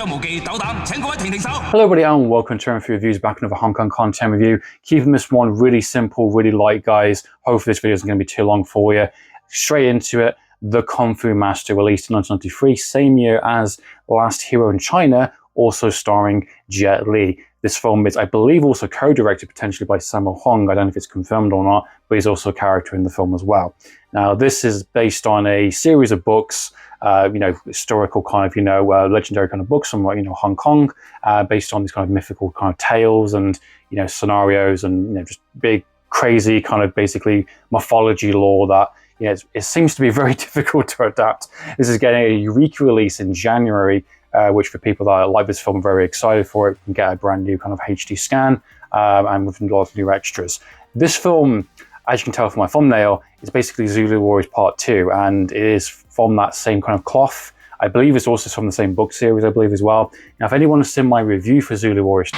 Hello everybody and welcome to Amphlett Reviews, back another Hong Kong content review. Keeping this one really simple, really light, guys. Hopefully this video isn't going to be too long for you. Straight into it. The Kung Fu Master, released in 1993, same year as Last Hero in China, also starring Jet Li. This film is, I believe, also co-directed potentially by Sammo Hung. I don't know if it's confirmed or not, but he's also a character in the film as well. Now, this is based on a series of books, historical kind of, legendary kind of books from, Hong Kong, based on these kind of mythical kind of tales and, scenarios and, just big, crazy kind of basically mythology lore that, it seems to be very difficult to adapt. This is getting a Eureka release in January, which for people that like this film are very excited for it. You can get a brand new kind of HD scan and with lots of new extras. This film, as you can tell from my thumbnail, is basically Zulu Warriors Part 2, and it is from that same kind of cloth. I believe it's also from the same book series, I believe, as well. Now, if anyone has seen my review for Zulu Warriors,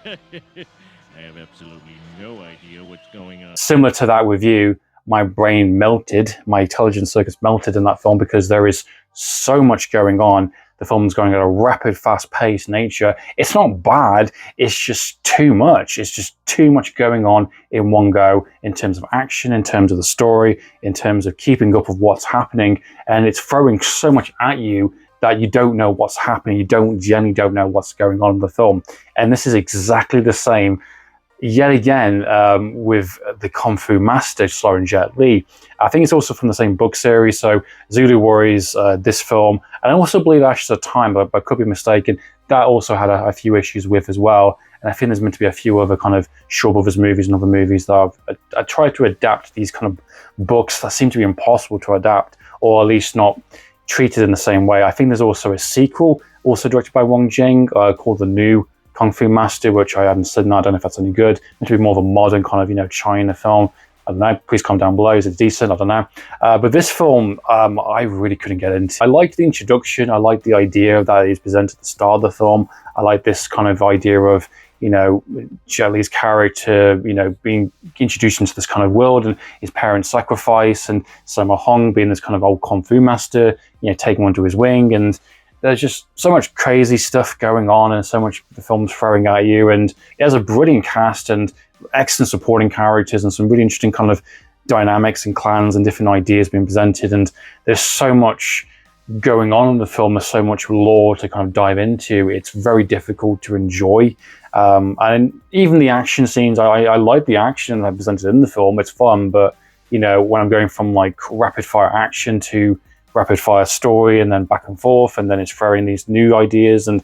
I have absolutely no idea what's going on. Similar to that review, my brain melted, my intelligence circuits melted in that film because there is so much going on. The film's going at a rapid, fast-paced nature. It's not bad, it's just too much. It's just too much going on in one go in terms of action, in terms of the story, in terms of keeping up with what's happening, and it's throwing so much at you that you don't know what's happening. You genuinely don't know what's going on in the film. And this is exactly the same yet again with the Kung Fu Master starring Jet Li. I think it's also from the same book series. So Zulu Warriors, this film, and I also believe Ashes of Time, but I could be mistaken, that also had a few issues with as well. And I think there's meant to be a few other kind of Shaw Brothers movies and other movies that I tried to adapt these kind of books that seem to be impossible to adapt, or at least not treated in the same way. I think there's also a sequel, also directed by Wong Jing, called The New Kung Fu Master, which I haven't seen. I don't know if that's any good. It to be more of a modern kind of, China film. I don't know. Please comment down below. Is it decent? I don't know. But this film, I really couldn't get into. I liked the introduction. I liked the idea that is presented at the start of the film. I like this kind of idea of, Jet Li's character, being introduced into this kind of world and his parents' sacrifice, and Sammo Hung being this kind of old Kung Fu master, taking one to his wing. And there's just so much crazy stuff going on and so much the film's throwing at you. And it has a brilliant cast and excellent supporting characters and some really interesting kind of dynamics and clans and different ideas being presented. And there's so much going on in the film, there's so much lore to kind of dive into. It's very difficult to enjoy. And even the action scenes, I like the action that presented in the film. It's fun, but when I'm going from like rapid fire action to rapid fire story and then back and forth, and then it's throwing these new ideas, and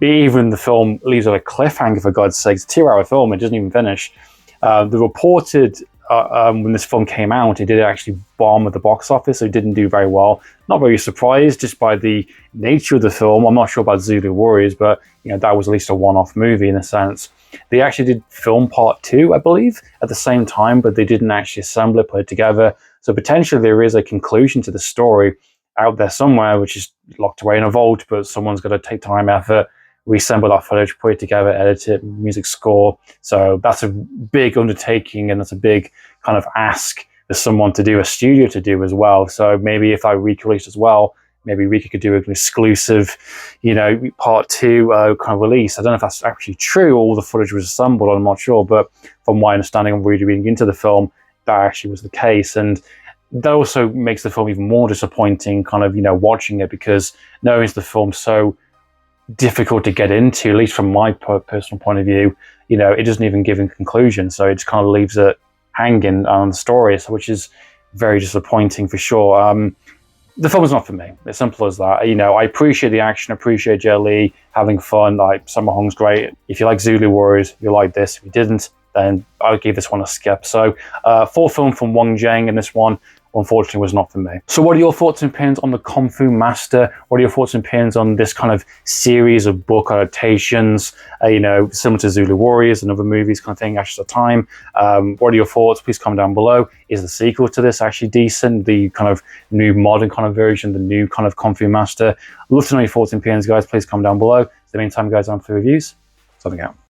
even the film leaves it a cliffhanger, for God's sake. It's a 2-hour film, it doesn't even finish. The reported when this film came out, it did actually bomb at the box office, so it didn't do very well. Not very surprised, just by the nature of the film. I'm not sure about Zulu Warriors, but that was at least a one-off movie in a sense. They actually did film part 2, I believe, at the same time, but they didn't actually assemble it, put it together. So potentially there is a conclusion to the story out there somewhere, which is locked away in a vault, but someone's got to take time, effort, reassemble that footage, put it together, edit it, music score. So that's a big undertaking, and that's a big kind of ask for someone to do, a studio to do as well. So maybe if I re-released as well, maybe Rika could do an exclusive, part 2 kind of release. I don't know if that's actually true, all the footage was assembled, I'm not sure, but from my understanding of really reading into the film, that actually was the case. And that also makes the film even more disappointing, kind of, watching it, because knowing the film's so difficult to get into, at least from my personal point of view, it doesn't even give a conclusion. So it just kind of leaves it hanging on the story, which is very disappointing for sure. The film is not for me. As simple as that. I appreciate the action, appreciate Jet Li having fun. Like, Sammo Hung's great. If you like Zulu Warriors, you like this. If you didn't, then I'll give this one a skip. So, full film from Wong Jing, and this one unfortunately was not for me. So what are your thoughts and opinions on the Kung Fu Master? What are your thoughts and opinions on this kind of series of book adaptations, similar to Zulu Warriors and other movies kind of thing, Ashes of Time? What are your thoughts? Please comment down below. Is the sequel to this actually decent? The kind of new modern kind of version, the new kind of Kung Fu Master? I'd love to know your thoughts and opinions, guys. Please comment down below. In the meantime, guys, Amphlett Reviews, signing out.